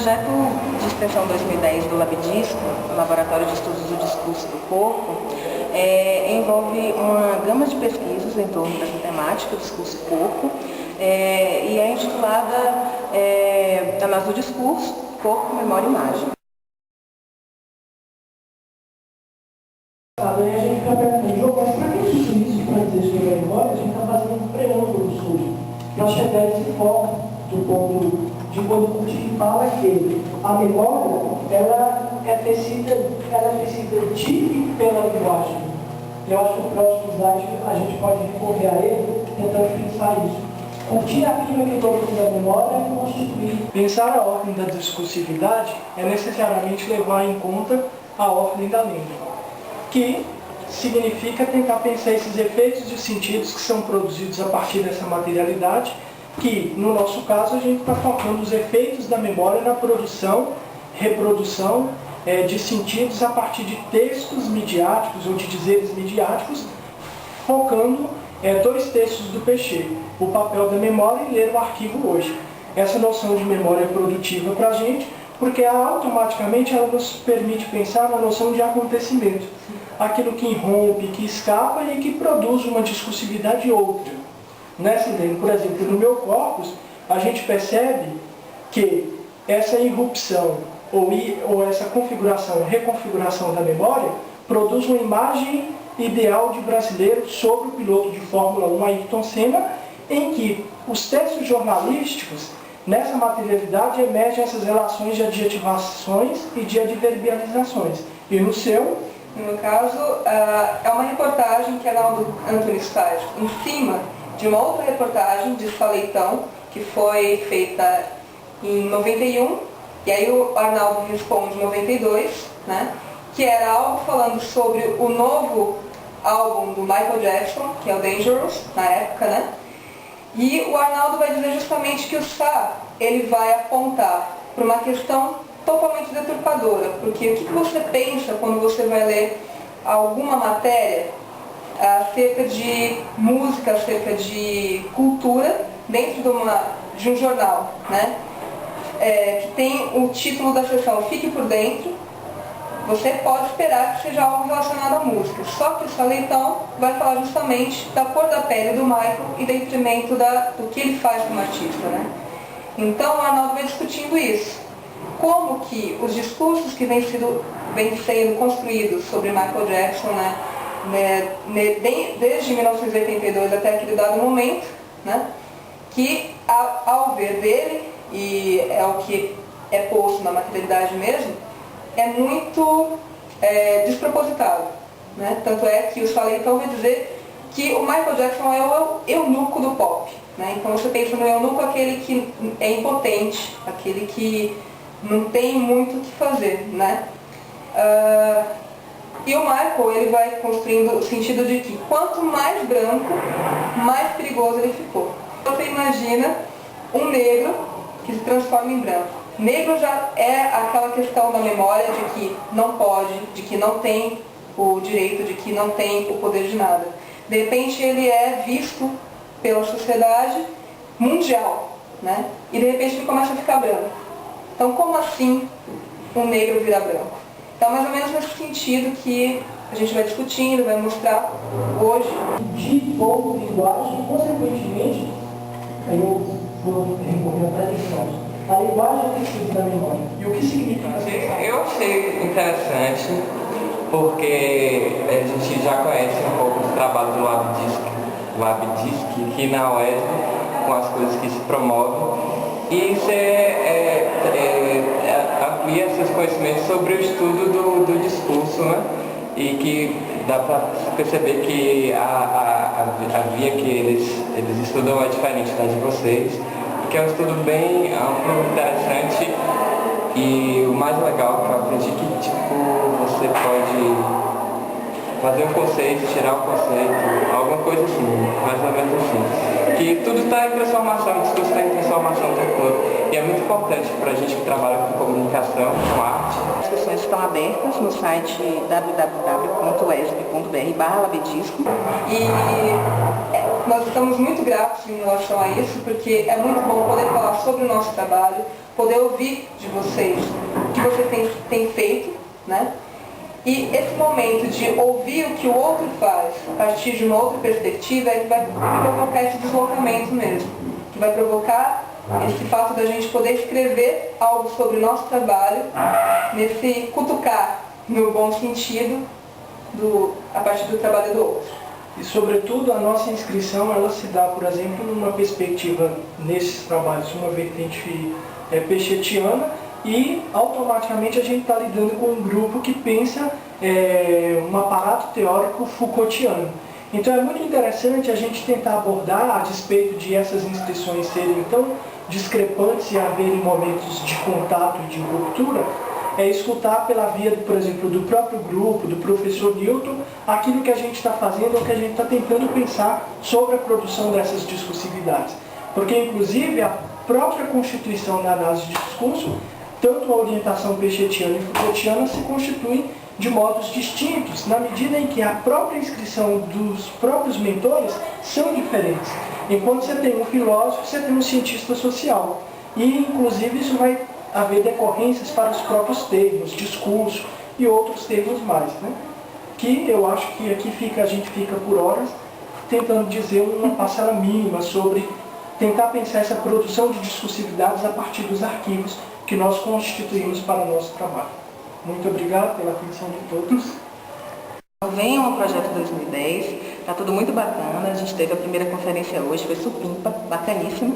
projeto de extensão 2010 do LabDisco, Laboratório de Estudos do Discurso do Corpo, envolve uma gama de pesquisas em torno dessa temática, discurso-corpo, e é intitulada Análise do Discurso, Corpo, Memória e Imagem. A gente está perguntando, mas para que isso existe para dizer sobre a memória? A gente está fazendo um preâmbulo do estudo, para chegar a esse foco do ponto de quando a gente fala que a memória ela é tecida de e pela linguagem. Eu acho que no próximo slide a gente pode recorrer a ele tentando pensar isso. Curtir aquilo que produz a memória é constituir. Pensar a ordem da discursividade é necessariamente levar em conta a ordem da lembra, que significa tentar pensar esses efeitos de sentidos que são produzidos a partir dessa materialidade, que, no nosso caso, a gente está focando os efeitos da memória na produção, reprodução de sentidos a partir de textos midiáticos ou de dizeres midiáticos, focando dois textos do Peixe, O Papel da Memória e Ler o Arquivo Hoje. Essa noção de memória é produtiva para a gente, porque automaticamente ela nos permite pensar na noção de acontecimento, aquilo que irrompe, que escapa e que produz uma discursividade outra. Nessa ideia, por exemplo, no meu corpus, a gente percebe que essa irrupção ou essa configuração, reconfiguração da memória, produz uma imagem ideal de brasileiro sobre o piloto de Fórmula 1, Ayrton Senna, em que os textos jornalísticos, nessa materialidade, emergem essas relações de adjetivações e de adverbializações. E no seu, no caso, é uma reportagem que Arnaldo Antunes faz em cima de uma outra reportagem de Saleitão, que foi feita em 91, e aí o Arnaldo responde em 92, né, que era algo falando sobre o novo álbum do Michael Jackson, que é o Dangerous, na época, né? E o Arnaldo vai dizer justamente que o Sá, ele vai apontar para uma questão totalmente deturpadora, porque o que você pensa quando você vai ler alguma matéria acerca de música, acerca de cultura, dentro de um jornal, né? Que tem o título da seção Fique por Dentro, você pode esperar que seja algo relacionado à música. Só que o Saleitão vai falar justamente da cor da pele do Michael e do detrimento do que ele faz como artista, né? Então o Arnaldo vai discutindo isso. Como que os discursos que vêm sendo construídos sobre Michael Jackson, desde 1982 até aquele dado momento, né, que ao ver dele, e é o que é posto na materialidade mesmo, é muito despropositado, né? Tanto é que o Saleitão vai dizer que o Michael Jackson é o eunuco do pop, né? Então você pensa no eunuco, aquele que é impotente, aquele que não tem muito o que fazer, né? E o Michael, ele vai construindo o sentido de que quanto mais branco, mais perigoso ele ficou. Você imagina um negro que se transforma em branco. Negro já é aquela questão da memória de que não pode, de que não tem o direito, de que não tem o poder de nada. De repente ele é visto pela sociedade mundial, né? E de repente ele começa a ficar branco. Então como assim um negro vira branco? Então mais ou menos nesse sentido que a gente vai discutindo, vai mostrar hoje. De pouco linguagem, consequentemente, aí eu vou recorrer a tradições. A linguagem é tecido da memória. E o que significa? Eu achei interessante, porque a gente já conhece um pouco do trabalho do LabDisc aqui na UESB, com as coisas que se promovem. E isso amplia seus conhecimentos sobre o estudo do discurso, né? E que dá para perceber que a via que eles estudam é diferente da de vocês, que é um estudo bem amplo, interessante, e o mais legal que eu aprendi que você pode fazer um conceito, tirar um conceito, alguma coisa assim, mais ou menos assim. Que tudo está em transformação, o discurso está em transformação o tempo todo. E é muito importante para a gente que trabalha com comunicação, com arte. As inscrições estão abertas no site www.uesb.br/labdisco. E nós estamos muito gratos em relação a isso, porque é muito bom poder falar sobre o nosso trabalho, poder ouvir de vocês o que vocês têm feito, né? E esse momento de ouvir o que o outro faz a partir de uma outra perspectiva é que vai provocar esse deslocamento mesmo, que vai provocar esse fato da gente poder escrever algo sobre o nosso trabalho, nesse cutucar, no bom sentido, a partir do trabalho do outro. E, sobretudo, a nossa inscrição, ela se dá, por exemplo, numa perspectiva, nesses trabalhos, uma vertente pechetiana, e automaticamente a gente está lidando com um grupo que pensa um aparato teórico Foucaultiano. Então é muito interessante a gente tentar abordar, a despeito de essas inscrições serem tão discrepantes e haverem momentos de contato e de ruptura, escutar pela via, por exemplo, do próprio grupo, do professor Newton, aquilo que a gente está fazendo, ou que a gente está tentando pensar sobre a produção dessas discursividades. Porque, inclusive, a própria constituição da análise de discurso, tanto a orientação pechetiana e Foucaultiana se constituem de modos distintos, na medida em que a própria inscrição dos próprios mentores são diferentes. Enquanto você tem um filósofo, você tem um cientista social. E, inclusive, isso vai haver decorrências para os próprios termos, discurso e outros termos mais, né? Que eu acho que aqui a gente fica por horas tentando dizer uma parcela mínima sobre tentar pensar essa produção de discursividades a partir dos arquivos que nós constituímos para o nosso trabalho. Muito obrigado pela atenção de todos. Venham ao Projeto 2010, está tudo muito bacana, a gente teve a primeira conferência hoje, foi supimpa, bacaníssima.